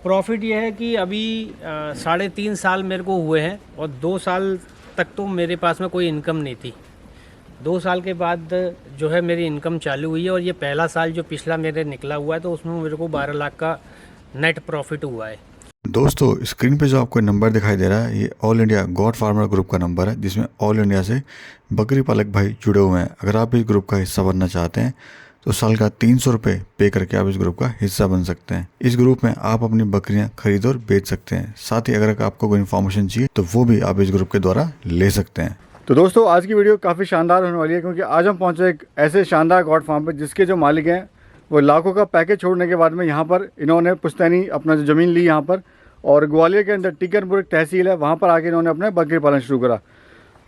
Profit ये है कि अभी 3.5 साल मेरे को हुए हैं और 2 साल तक तो मेरे पास में कोई इनकम नहीं थी। 2 साल के बाद जो है मेरी इनकम चालू हुई है और ये पहला साल जो पिछला मेरे निकला हुआ है तो उसमें मेरे को 12 लाख का नेट प्रॉफिट हुआ है। दोस्तों स्क्रीन पे जो आपको नंबर दिखाई दे रहा है ये all India God farmer group का नंबर है, जिसमें ऑल इंडिया से बकरी पालक भाई जुड़े हुए हैं। अगर आप इस ग्रुप का हिस्सा बनना चाहते हैं तो साल का 300 रुपये पे करके आप इस ग्रुप का हिस्सा बन सकते हैं। इस ग्रुप में आप अपनी बकरियां खरीद और बेच सकते हैं। साथ ही अगर आपको कोई इन्फॉर्मेशन चाहिए तो वो भी आप इस ग्रुप के द्वारा ले सकते हैं। तो दोस्तों आज की वीडियो काफ़ी शानदार होने वाली है, क्योंकि आज हम पहुंचे एक ऐसे शानदार गॉड फार्म पर जिसके जो मालिक हैं वो लाखों का पैकेज छोड़ने के बाद में यहाँ पर इन्होंने पुश्तैनी अपना जो ज़मीन ली यहाँ पर, और ग्वालियर के अंदर टीकरपुर एक तहसील है, वहाँ पर आके इन्होंने अपने बकरी पालन शुरू करा।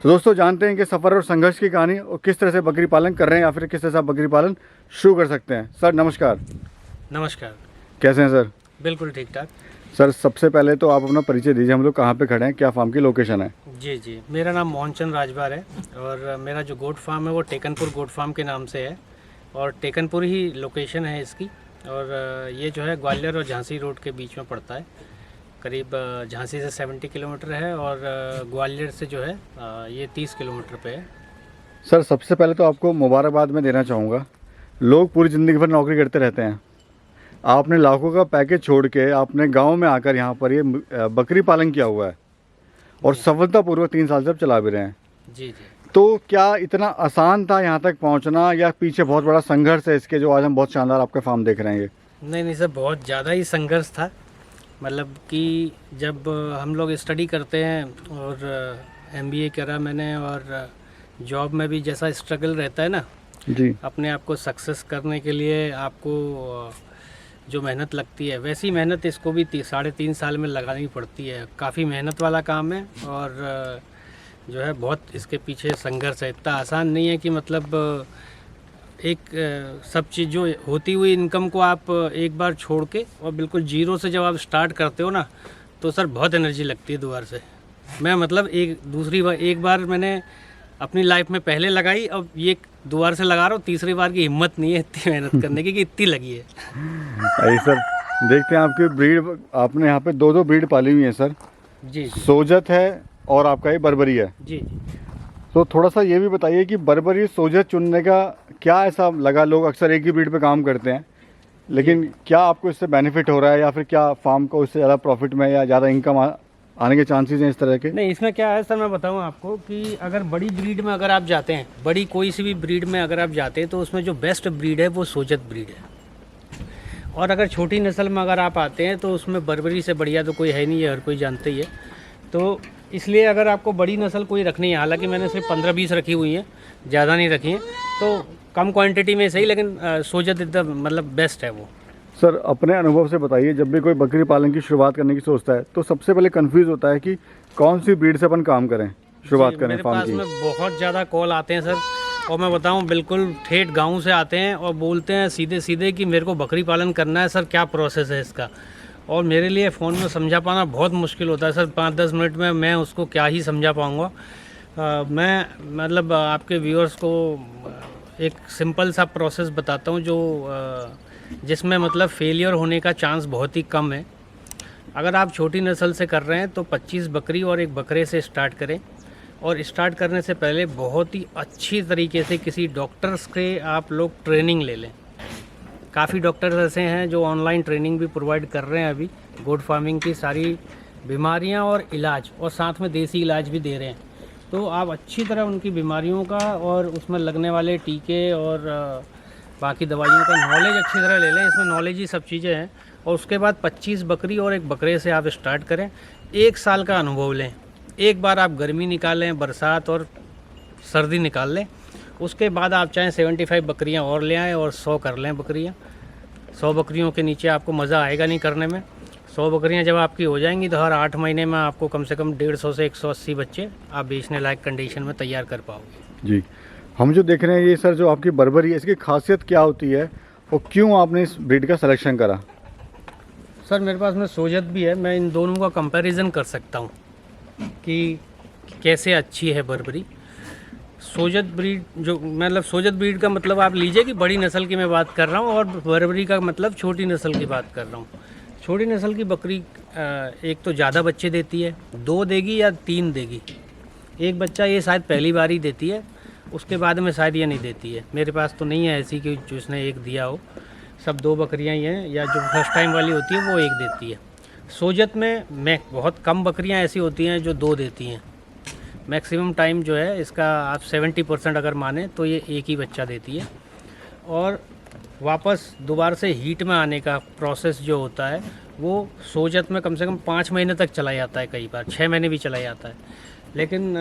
तो दोस्तों जानते हैं कि सफ़र और संघर्ष की कहानी और किस तरह से बकरी पालन कर रहे हैं या फिर किस तरह से आप बकरी पालन शुरू कर सकते हैं। सर नमस्कार। नमस्कार। कैसे हैं सर? बिल्कुल ठीक ठाक। सर सबसे पहले तो आप अपना परिचय दीजिए, हम लोग कहाँ पे खड़े हैं, क्या फार्म की लोकेशन है? जी, मेरा नाम मोहनचंद राजबार है और मेरा जो गोट फार्म है वो टेकनपुर गोट फार्म के नाम से है और टेकनपुर ही लोकेशन है इसकी। और ये जो है ग्वालियर और झांसी रोड के बीच में पड़ता है, करीब झांसी से 70 किलोमीटर है और ग्वालियर से जो है ये 30 किलोमीटर पे है। सर सबसे पहले तो आपको मुबारकबाद मैं देना चाहूँगा। लोग पूरी ज़िंदगी भर नौकरी करते रहते हैं, आपने लाखों का पैकेज छोड़ के आपने गांव में आकर यहाँ पर ये बकरी पालन किया हुआ है और सफलतापूर्वक 3 साल से अब चला भी रहे हैं। जी। तो क्या इतना आसान था यहाँ तक पहुँचना या पीछे बहुत बड़ा संघर्ष है इसके, जो आज हम बहुत शानदार आपका फार्म देख रहे हैं? ये नहीं सर, बहुत ज़्यादा ही संघर्ष था। मतलब कि जब हम लोग स्टडी करते हैं और MBA करा मैंने और जॉब में भी जैसा स्ट्रगल रहता है ना जी, अपने आप को सक्सेस करने के लिए आपको जो मेहनत लगती है वैसी मेहनत इसको भी 3.5 साल में लगानी पड़ती है। काफ़ी मेहनत वाला काम है और जो है बहुत इसके पीछे संघर्ष है। इतना आसान नहीं है कि मतलब एक सब चीज़ जो होती हुई इनकम को आप एक बार छोड़ के और बिल्कुल जीरो से जब आप स्टार्ट करते हो ना तो सर बहुत एनर्जी लगती है दोबारा से। मैं मतलब एक बार मैंने अपनी लाइफ में पहले लगाई, अब ये दोबारा से लगा रहा हूँ, तीसरी बार की हिम्मत नहीं है इतनी मेहनत करने की कि इतनी लगी है। अरे सर देखते हैं आपकी ब्रीड, आपने यहाँ पे 2 ब्रीड पाली हुई है सर। जी। सोजत है और आपका ये बर्बरी है। जी। तो थोड़ा सा ये भी बताइए कि बर्बरी सोजत चुनने का क्या ऐसा लगा? लोग अक्सर एक ही ब्रीड पे काम करते हैं, लेकिन क्या आपको इससे बेनिफिट हो रहा है या फिर क्या फार्म को इससे ज़्यादा प्रॉफिट में या ज़्यादा इनकम आने के चांसेस हैं इस तरह के? नहीं, इसमें क्या है सर, मैं बताऊं आपको कि अगर बड़ी ब्रीड में अगर आप जाते हैं, बड़ी कोई सी भी ब्रीड में अगर आप जाते हैं तो उसमें जो बेस्ट ब्रीड है वो सोजत ब्रीड है। और अगर छोटी नस्ल में अगर आप आते हैं तो उसमें बर्बरी से बढ़िया तो कोई है नहीं, है हर कोई जानते ही है। तो इसलिए अगर आपको बड़ी नस्ल कोई रखनी है, हालांकि मैंने सिर्फ 15-20 रखी हुई हैं, ज़्यादा नहीं रखी हैं, तो कम क्वांटिटी में सही, लेकिन सोजत एकदम मतलब बेस्ट है वो। सर अपने अनुभव से बताइए, जब भी कोई बकरी पालन की शुरुआत करने की सोचता है तो सबसे पहले कंफ्यूज होता है कि कौन सी ब्रीड से अपन काम करें, शुरुआत करें फार्म की? मेरे पास में बहुत ज़्यादा कॉल आते हैं सर, और मैं बताऊं बिल्कुल ठेठ गांव से आते हैं और बोलते हैं सीधे कि मेरे को बकरी पालन करना है सर, क्या प्रोसेस है इसका। और मेरे लिए फ़ोन में समझा पाना बहुत मुश्किल होता है सर, 5-10 मिनट में मैं उसको क्या ही समझा पाऊँगा। मैं मतलब आपके व्यूअर्स को एक सिंपल सा प्रोसेस बताता हूँ जो जिसमें मतलब फेलियर होने का चांस बहुत ही कम है। अगर आप छोटी नस्ल से कर रहे हैं तो 25 बकरी और एक बकरे से स्टार्ट करें, और स्टार्ट करने से पहले बहुत ही अच्छी तरीके से किसी डॉक्टर्स के आप लोग ट्रेनिंग ले लें। काफ़ी डॉक्टर्स ऐसे हैं जो ऑनलाइन ट्रेनिंग भी प्रोवाइड कर रहे हैं अभी गोट फार्मिंग की सारी बीमारियां और इलाज, और साथ में देसी इलाज भी दे रहे हैं। तो आप अच्छी तरह उनकी बीमारियों का और उसमें लगने वाले टीके और बाकी दवाइयों का नॉलेज अच्छी तरह ले लें। इसमें नॉलेज ही सब चीज़ें हैं। और उसके बाद 25 बकरी और एक बकरे से आप स्टार्ट करें, 1 साल का अनुभव लें। एक बार आप गर्मी निकालें, बरसात और सर्दी निकाल लें, उसके बाद आप चाहें 75 बकरियां और ले आएँ और 100 कर लें बकरियां। 100 बकरियों के नीचे आपको मज़ा आएगा नहीं करने में। 100 बकरियां जब आपकी हो जाएंगी तो हर 8 महीने में आपको कम से कम 150 से 180 बच्चे आप बेचने लायक कंडीशन में तैयार कर पाओगे। जी, हम जो देख रहे हैं ये सर जो आपकी बर्बरी है, इसकी खासियत क्या होती है और क्यों आपने इस ब्रीड का सिलेक्शन करा? सर मेरे पास में सोजत भी है, मैं इन दोनों का कंपैरिजन कर सकता हूँ कि कैसे अच्छी है बर्बरी। सोजत ब्रीड जो मतलब सोजत ब्रीड का मतलब आप लीजिए कि बड़ी नस्ल की मैं बात कर रहा हूँ, और बर्बरी का मतलब छोटी नस्ल की बात कर रहा हूँ। छोटी नस्ल की बकरी एक तो ज़्यादा बच्चे देती है, 2 देगी या 3 देगी। एक बच्चा ये शायद पहली बार ही देती है, उसके बाद में शायद ये नहीं देती है। मेरे पास तो नहीं है ऐसी कि जिसने एक दिया हो, सब 2 बकरियां ही हैं, या जो फर्स्ट टाइम वाली होती है वो एक देती है। सोजत में बहुत कम बकरियां ऐसी होती हैं जो 2 देती हैं। मैक्सिमम टाइम जो है इसका आप 70% अगर माने तो ये एक ही बच्चा देती है। और वापस दोबारा से हीट में आने का प्रोसेस जो होता है वो सोजत में कम से कम 5 महीने तक चला जाता है, कई बार 6 महीने भी चला जाता है। लेकिन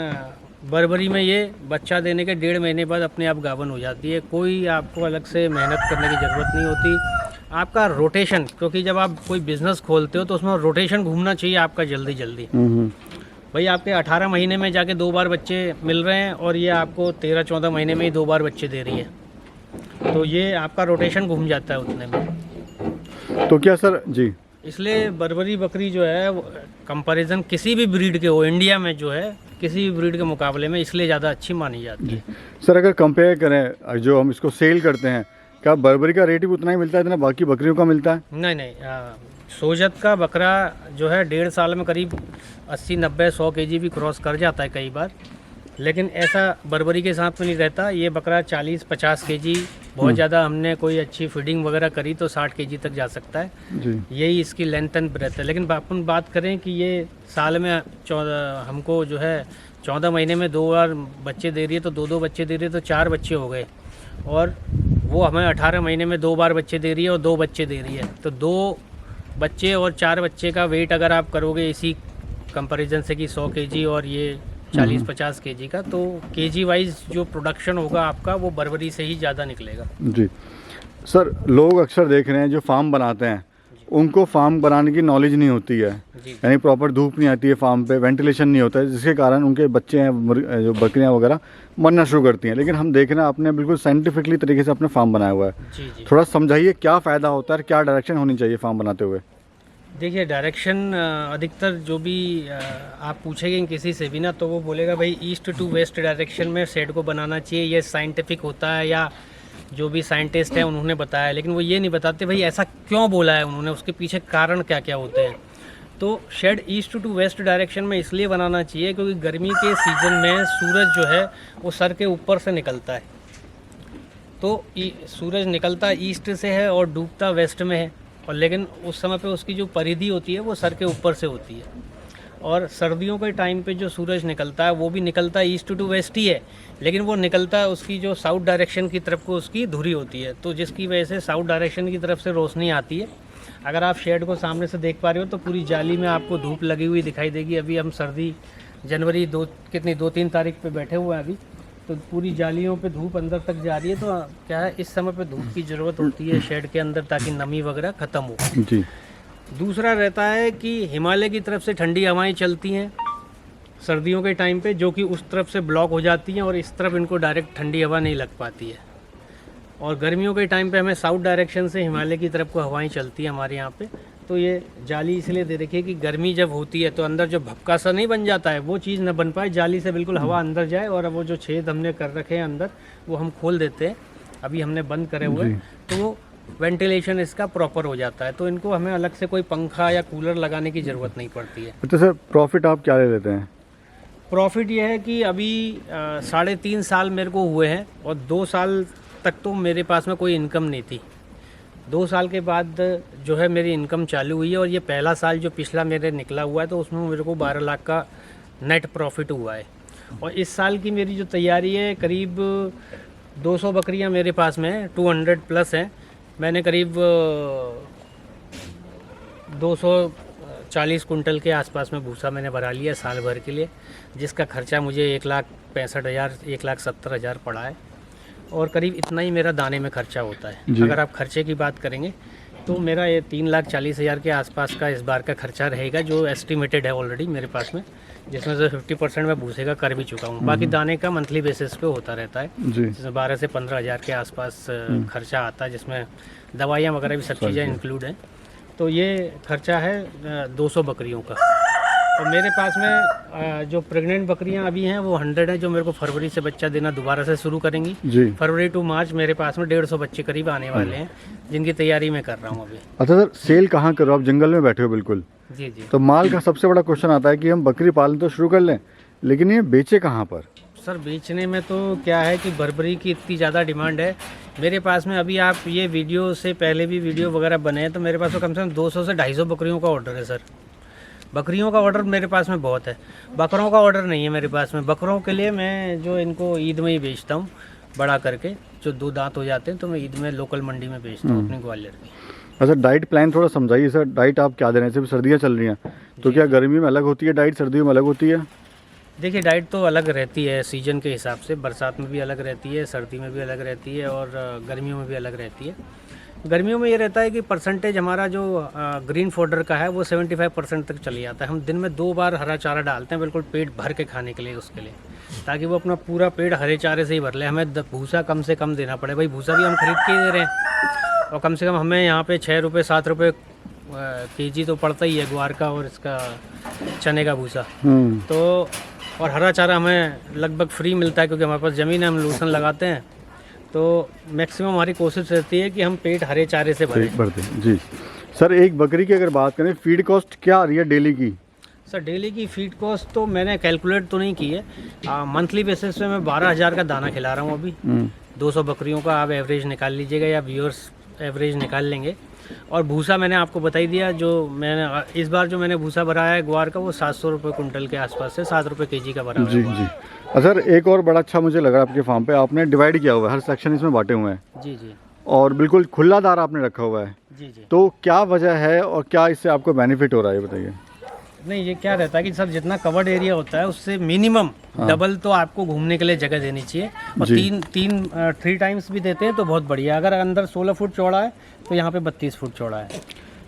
बर्बरी में ये बच्चा देने के 1.5 महीने बाद अपने आप गाभिन हो जाती है। कोई आपको अलग से मेहनत करने की ज़रूरत नहीं होती। आपका रोटेशन, क्योंकि जब आप कोई बिज़नेस खोलते हो तो उसमें रोटेशन घूमना चाहिए आपका जल्दी जल्दी। भाई आपके 18 महीने में जाके 2 बार बच्चे मिल रहे हैं और ये आपको 13-14 महीने में ही 2 बार बच्चे दे रही है, तो ये आपका रोटेशन घूम जाता है उतने में। तो क्या सर जी, इसलिए बर्बरी बकरी जो है कंपैरिजन किसी भी ब्रीड के हो, इंडिया में जो है किसी भी ब्रीड के मुकाबले में इसलिए ज़्यादा अच्छी मानी जाती है। सर अगर कंपेयर करें जो हम इसको सेल करते हैं, क्या बर्बरी का रेट भी उतना ही मिलता है जितना बाकी बकरियों का मिलता है? नहीं, सोजत का बकरा जो है 1.5 साल में करीब 80-90-100 kg भी क्रॉस कर जाता है कई बार, लेकिन ऐसा बर्बरी के साथ में नहीं रहता। ये बकरा 40-50 kg, बहुत ज़्यादा हमने कोई अच्छी फीडिंग वगैरह करी तो 60 kg तक जा सकता है जी। यही इसकी लेंथ एंड ब्रेथ है। लेकिन अपन बात करें कि ये साल में हमको जो है 14 महीने में 2 बार बच्चे दे रही है, तो 2-2 बच्चे दे रही है तो 4 बच्चे हो गए। और वो हमें 18 महीने में 2 बार बच्चे दे रही है और 2 बच्चे दे रही है, तो 2 बच्चे और 4 बच्चे का वेट अगर आप करोगे इसी कंपैरिजन से कि 100 kg और ये 40-50 kg का, तो kg वाइज जो प्रोडक्शन होगा आपका वो बर्बरी से ही ज़्यादा निकलेगा। जी सर, लोग अक्सर देख रहे हैं जो फार्म बनाते हैं उनको फार्म बनाने की नॉलेज नहीं होती है, यानी प्रॉपर धूप नहीं आती है फार्म पे, वेंटिलेशन नहीं होता है, जिसके कारण उनके बच्चे हैं जो बकरियां वगैरह मरना शुरू करती हैं। लेकिन हम देख रहे हैं आपने बिल्कुल साइंटिफिकली तरीके से अपने फार्म बनाया हुआ है। जी। थोड़ा समझाइए क्या फ़ायदा होता है, क्या डायरेक्शन होनी चाहिए फार्म बनाते हुए? देखिए, डायरेक्शन अधिकतर जो भी आप पूछेंगे किसी से भी ना, तो वो बोलेगा भाई ईस्ट टू वेस्ट डायरेक्शन में शेड को बनाना चाहिए, ये साइंटिफिक होता है या जो भी साइंटिस्ट हैं उन्होंने बताया। लेकिन वो ये नहीं बताते भाई ऐसा क्यों बोला है उन्होंने, उसके पीछे कारण क्या क्या होते हैं। तो shed east to west direction में इसलिए बनाना चाहिए क्योंकि गर्मी के सीज़न में सूरज जो है वो सर के ऊपर से निकलता है, तो सूरज निकलता ईस्ट से है और डूबता वेस्ट में है, और लेकिन उस समय पे उसकी जो परिधि होती है वो सर के ऊपर से होती है। और सर्दियों के टाइम पे जो सूरज निकलता है वो भी निकलता है ईस्ट टू वेस्ट ही है, लेकिन वो निकलता है उसकी जो साउथ डायरेक्शन की तरफ को उसकी धुरी होती है, तो जिसकी वजह से साउथ डायरेक्शन की तरफ से रोशनी आती है। अगर आप शेड को सामने से देख पा रहे हो तो पूरी जाली में आपको धूप लगी हुई दिखाई देगी। अभी हम सर्दी जनवरी 2-3 तारीख पे बैठे हुए हैं अभी, तो पूरी जालियों पे धूप अंदर तक जा रही है। तो क्या है, इस समय पे धूप की ज़रूरत होती है शेड के अंदर ताकि नमी वगैरह ख़त्म हो। जी। दूसरा रहता है कि हिमालय की तरफ से ठंडी हवाएं चलती हैं सर्दियों के टाइम पे, जो कि उस तरफ से ब्लॉक हो जाती हैं और इस तरफ इनको डायरेक्ट ठंडी हवा नहीं लग पाती है। और गर्मियों के टाइम पे हमें साउथ डायरेक्शन से हिमालय की तरफ को हवाएं चलती हैं हमारे यहाँ पे, तो ये जाली इसलिए दे रखी है कि गर्मी जब होती है तो अंदर जो भपका सा नहीं बन जाता है वो चीज़ न बन पाए, जाली से बिल्कुल हवा अंदर जाए। और वो जो छेद हमने कर रखे हैं अंदर वो हम खोल देते हैं, अभी हमने बंद करे हुए, तो वो वेंटिलेशन इसका प्रॉपर हो जाता है। तो इनको हमें अलग से कोई पंखा या कूलर लगाने की ज़रूरत नहीं पड़ती है। तो सर प्रॉफिट आप क्या ले लेते हैं? प्रॉफिट ये है कि अभी 3.5 साल मेरे को हुए हैं और 2 साल तक तो मेरे पास में कोई इनकम नहीं थी। 2 साल के बाद जो है मेरी इनकम चालू हुई है, और ये पहला साल जो पिछला मेरे निकला हुआ है तो उसमें मेरे को 12 लाख का नेट प्रॉफिट हुआ है। और इस साल की मेरी जो तैयारी है, करीब 200 बकरियां मेरे पास में है, 200 प्लस हैं। मैंने करीब 240 कुंटल के आसपास में भूसा मैंने भरा लिया साल भर के लिए, जिसका खर्चा मुझे 1,65,000 1,70,000 पड़ा है। और करीब इतना ही मेरा दाने में खर्चा होता है। अगर आप खर्चे की बात करेंगे तो मेरा ये 3,40,000 के आसपास का इस बार का खर्चा रहेगा, जो एस्टिमेटेड है ऑलरेडी मेरे पास में, जिसमें से 50% मैं भूसे का कर भी चुका हूँ। बाकी दाने का मंथली बेसिस पे होता रहता है, जिसमें 12 से 15,000 के आसपास खर्चा आता है, जिसमें दवाइयाँ वगैरह भी सब चीज़ें इंक्लूड हैं। तो ये खर्चा है 200 बकरियों का। और मेरे पास में जो प्रेग्नेंट बकरियां अभी हैं वो 100 हैं, जो मेरे को फरवरी से बच्चा देना दोबारा से शुरू करेंगी। जी। फरवरी टू मार्च मेरे पास में 150 बच्चे करीब आने वाले हैं, जिनकी तैयारी मैं कर रहा हूँ अभी। अच्छा सर, सेल कहाँ करो? आप जंगल में बैठे हो बिल्कुल। जी जी। तो माल का सबसे बड़ा क्वेश्चन आता है कि हम बकरी पालन तो शुरू कर लें, लेकिन ये बेचे कहाँ पर? सर बेचने में तो क्या है कि बर्बरी की इतनी ज़्यादा डिमांड है मेरे पास में। अभी आप ये वीडियो से पहले भी वीडियो वगैरह बने हैं तो मेरे पास तो कम से कम 200 से 250 बकरियों का ऑर्डर है सर। बकरियों का ऑर्डर मेरे पास में बहुत है, बकरों का ऑर्डर नहीं है मेरे पास में। बकरों के लिए मैं जो इनको ईद में ही बेचता हूँ बड़ा करके, जो 2 दांत हो जाते हैं तो मैं ईद में लोकल मंडी में बेचता हूँ अपनी ग्वालियर की। अच्छा, डाइट प्लान थोड़ा समझाइए सर। डाइट आप क्या दे रहे हैं? सिर्फ सर्दियाँ चल रही हैं तो क्या गर्मी में अलग होती है डाइट, सर्दियों में अलग होती है? देखिए डाइट तो अलग रहती है सीजन के हिसाब से, बरसात में भी अलग रहती है, सर्दी में भी अलग रहती है और गर्मियों में भी अलग रहती है। गर्मियों में ये रहता है कि परसेंटेज हमारा जो ग्रीन फॉडर का है वो 75% तक चली जाता है। हम दिन में 2 बार हरा चारा डालते हैं बिल्कुल पेट भर के खाने के लिए उसके लिए, ताकि वो अपना पूरा पेट हरे चारे से ही भर ले। हमें भूसा कम से कम देना पड़े, भाई भूसा भी हम खरीद के ही दे रहे हैं और कम से कम हमें यहाँ पे 6 रुपये 7 रुपये केजी तो पड़ता ही है ग्वार का और इसका चने का भूसा। तो और हरा चारा हमें लगभग फ्री मिलता है क्योंकि हमारे पास ज़मीन है, हम लोसन लगाते हैं। तो मैक्सिमम हमारी कोशिश रहती है कि हम पेट हरे चारे से भरते हैं। जी सर, एक बकरी की अगर बात करें, फीड कॉस्ट क्या आ रही है डेली की? सर डेली की फीड कॉस्ट तो मैंने कैलकुलेट तो नहीं की है, मंथली बेसिस पे मैं 12,000 का दाना खिला रहा हूँ अभी। 200 बकरियों का आप एवरेज निकाल लीजिएगा या व्यूअर्स एवरेज निकाल लेंगे। और भूसा मैंने आपको बता ही दिया, जो मैंने इस बार जो मैंने भूसा भरा है ग्वार का वो 700 रुपये कुंटल के आसपास से 7 रुपये केजी का भरा हुआ है। जी जी। सर एक और बड़ा अच्छा मुझे लगा आपके फार्म पे, आपने डिवाइड किया हुआ है, हर सेक्शन इसमें बांटे हुए हैं। जी जी। और बिल्कुल खुला दार आपने रखा हुआ है। जी जी। तो क्या वजह है और क्या इससे आपको बेनिफिट हो रहा है, ये बताइए। नहीं, ये क्या रहता है कि सर जितना कवर्ड एरिया होता है उससे मिनिमम डबल तो आपको घूमने के लिए जगह देनी चाहिए। और 3 टाइम्स भी देते हैं तो बहुत बढ़िया। अगर अंदर 16 फुट चौड़ा है तो यहाँ पे 32 फुट चौड़ा है।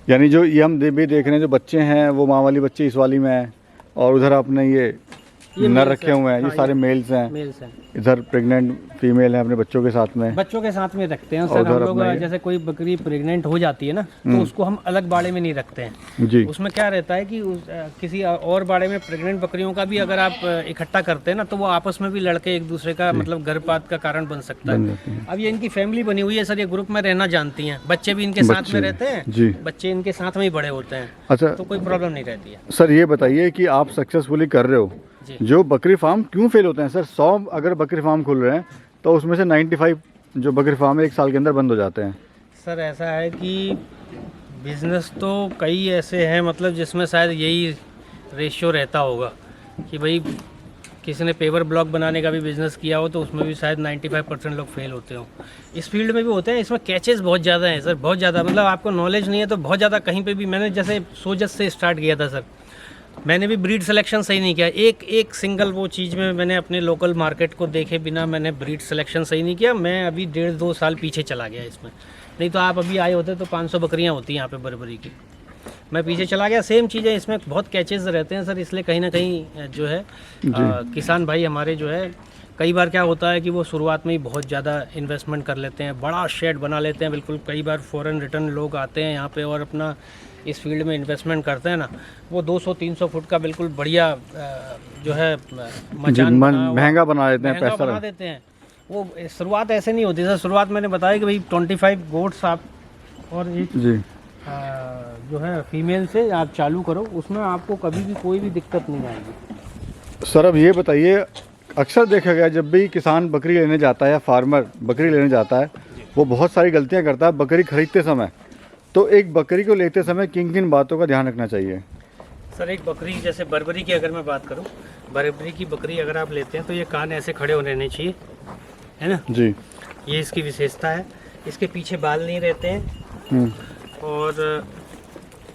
यानी जो ये हम भी देख रहे हैं, जो बच्चे हैं वो माँ वाली बच्चे इस वाली में है और उधर आपने ये नर रखे हुए हैं, ये सारे मेल्स हैं। मेल्स हैं। इधर प्रेग्नेंट फीमेल है अपने बच्चों के साथ में। बच्चों के साथ में रखते हैं सर हम लोग। जैसे कोई बकरी प्रेग्नेंट हो जाती है ना तो उसको हम अलग बाड़े में नहीं रखते हैं। जी। उसमें क्या रहता है कि किसी और बाड़े में प्रेग्नेंट बकरियों का भी अगर आप इकट्ठा करते हैं ना तो वो आपस में भी लड़के एक दूसरे का मतलब गर्भपात का कारण बन सकता है। अब ये इनकी फैमिली बनी हुई है सर, ये ग्रुप में रहना जानती हैं, बच्चे भी इनके साथ में रहते हैं। जी। बच्चे इनके साथ में ही बड़े होते हैं। अच्छा, तो कोई प्रॉब्लम नहीं रहती है। सर ये बताइए कि आप सक्सेसफुली कर रहे हो, जो बकरी फार्म क्यों फेल होते हैं सर? 100 अगर बकरी फार्म खुल रहे हैं तो उसमें से 95 जो बकरी फार्म है 1 साल के अंदर बंद हो जाते हैं। सर ऐसा है कि बिजनेस तो कई ऐसे हैं मतलब जिसमें शायद यही रेशियो रहता होगा कि भाई किसी ने पेपर ब्लॉक बनाने का भी बिज़नेस किया हो तो उसमें भी शायद 95% लोग फेल होते हो। इस फील्ड में भी होते हैं, इसमें कैचेस बहुत ज़्यादा हैं सर, बहुत ज़्यादा। मतलब आपको नॉलेज नहीं है तो बहुत ज़्यादा कहीं पे भी। मैंने जैसे सोजत से स्टार्ट किया था सर, मैंने भी ब्रीड सिलेक्शन सही नहीं किया। एक सिंगल वो चीज़ में मैंने अपने लोकल मार्केट को देखे बिना मैंने ब्रीड सिलेक्शन सही नहीं किया। मैं अभी 1.5-2 साल पीछे चला गया इसमें। नहीं तो आप अभी आए होते तो 500 बकरियां होती यहाँ पे बर्बरी की। मैं पीछे चला गया। सेम चीज़ें इसमें बहुत कैचेस रहते हैं सर, इसलिए कहीं ना कहीं जो है किसान भाई हमारे जो है कई बार क्या होता है कि वो शुरुआत में ही बहुत ज़्यादा इन्वेस्टमेंट कर लेते हैं, बड़ा शेड बना लेते हैं बिल्कुल। कई बार फॉरेन रिटर्न लोग आते हैं यहाँ पे और अपना इस फील्ड में इन्वेस्टमेंट करते हैं ना, वो 200-300 फुट का बिल्कुल बढ़िया जो है मचान महंगा बना देते हैं, पैसा बना देते हैं। वो शुरुआत ऐसे नहीं होती सर। शुरुआत मैंने बताया कि भाई 25 गोट्स आप और एक जी जो है फीमेल से आप चालू करो, उसमें आपको कभी भी कोई भी दिक्कत नहीं आएगी। सर अब ये बताइए, अक्सर देखा गया जब भी किसान बकरी लेने जाता है या फार्मर बकरी लेने जाता है वो बहुत सारी गलतियां करता है बकरी खरीदते समय। तो एक बकरी को लेते समय किन किन बातों का ध्यान रखना चाहिए? सर एक बकरी जैसे बर्बरी की अगर मैं बात करूं, बर्बरी की बकरी अगर आप लेते हैं तो ये कान ऐसे खड़े होने नहीं चाहिए, है ना जी। ये इसकी विशेषता है। इसके पीछे बाल नहीं रहते हैं और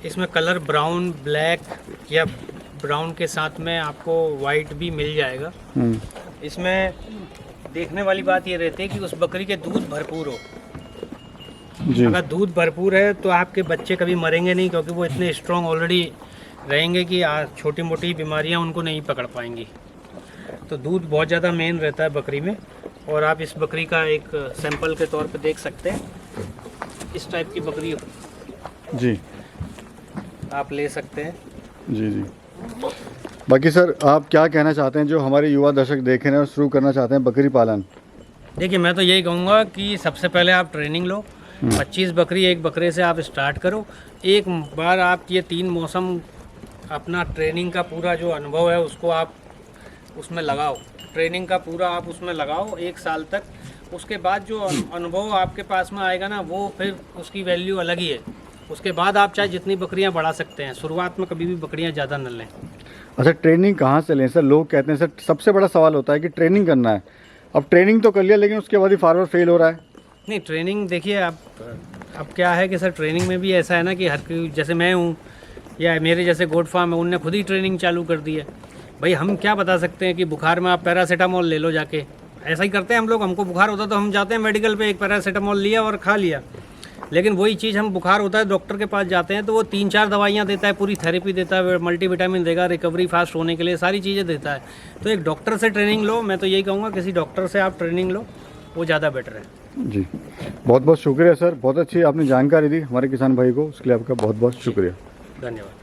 इसमें कलर ब्राउन ब्लैक या ब्राउन के साथ में आपको वाइट भी मिल जाएगा। इसमें देखने वाली बात ये रहती है कि उस बकरी के दूध भरपूर हो जी। अगर दूध भरपूर है तो आपके बच्चे कभी मरेंगे नहीं, क्योंकि वो इतने स्ट्रॉन्ग ऑलरेडी रहेंगे कि छोटी मोटी बीमारियां उनको नहीं पकड़ पाएंगी। तो दूध बहुत ज़्यादा मेन रहता है बकरी में। और आप इस बकरी का एक सैंपल के तौर पे देख सकते हैं, इस टाइप की बकरी जी आप ले सकते हैं। जी जी। बाकी सर आप क्या कहना चाहते हैं जो हमारे युवा दर्शक देख रहे हैं और शुरू करना चाहते हैं बकरी पालन? देखिए, मैं तो यही कहूँगा कि सबसे पहले आप ट्रेनिंग लो। 25 बकरी एक बकरे से आप स्टार्ट करो। एक बार आप ये 3 मौसम अपना ट्रेनिंग का पूरा जो अनुभव है उसको आप उसमें लगाओ। ट्रेनिंग का पूरा आप उसमें लगाओ 1 साल तक। उसके बाद जो अनुभव आपके पास में आएगा ना, वो फिर उसकी वैल्यू अलग ही है। उसके बाद आप चाहे जितनी बकरियां बढ़ा सकते हैं। शुरुआत में कभी भी बकरियां ज़्यादा न लें। अच्छा, ट्रेनिंग कहाँ से लें सर? लोग कहते हैं सर, सबसे बड़ा सवाल होता है कि ट्रेनिंग करना है। अब ट्रेनिंग तो कर लिया लेकिन उसके बाद ही फार्मर फेल हो रहा है। नहीं, ट्रेनिंग देखिए अब क्या है कि सर ट्रेनिंग में भी ऐसा है ना कि हर कोई, जैसे मैं हूँ या मेरे जैसे गोट फार्म है, उनने खुद ही ट्रेनिंग चालू कर दी है। भाई हम क्या बता सकते हैं कि बुखार में आप पैरासीटामोल ले लो जाके। ऐसा ही करते हैं हम लोग। हमको बुखार होता तो हम जाते हैं मेडिकल पे, एक पैरासीटामोल लिया और खा लिया। लेकिन वही चीज़ हम बुखार होता है डॉक्टर के पास जाते हैं तो वो 3-4 दवाइयाँ देता है, पूरी थेरेपी देता है, मल्टीविटामिन देगा, रिकवरी फास्ट होने के लिए सारी चीज़ें देता है। तो एक डॉक्टर से ट्रेनिंग लो। मैं तो यही कहूँगा किसी डॉक्टर से आप ट्रेनिंग लो, वो ज़्यादा बेटर है। जी, बहुत बहुत शुक्रिया सर, बहुत अच्छी आपने जानकारी दी हमारे किसान भाई को, उसके लिए आपका बहुत बहुत शुक्रिया। धन्यवाद।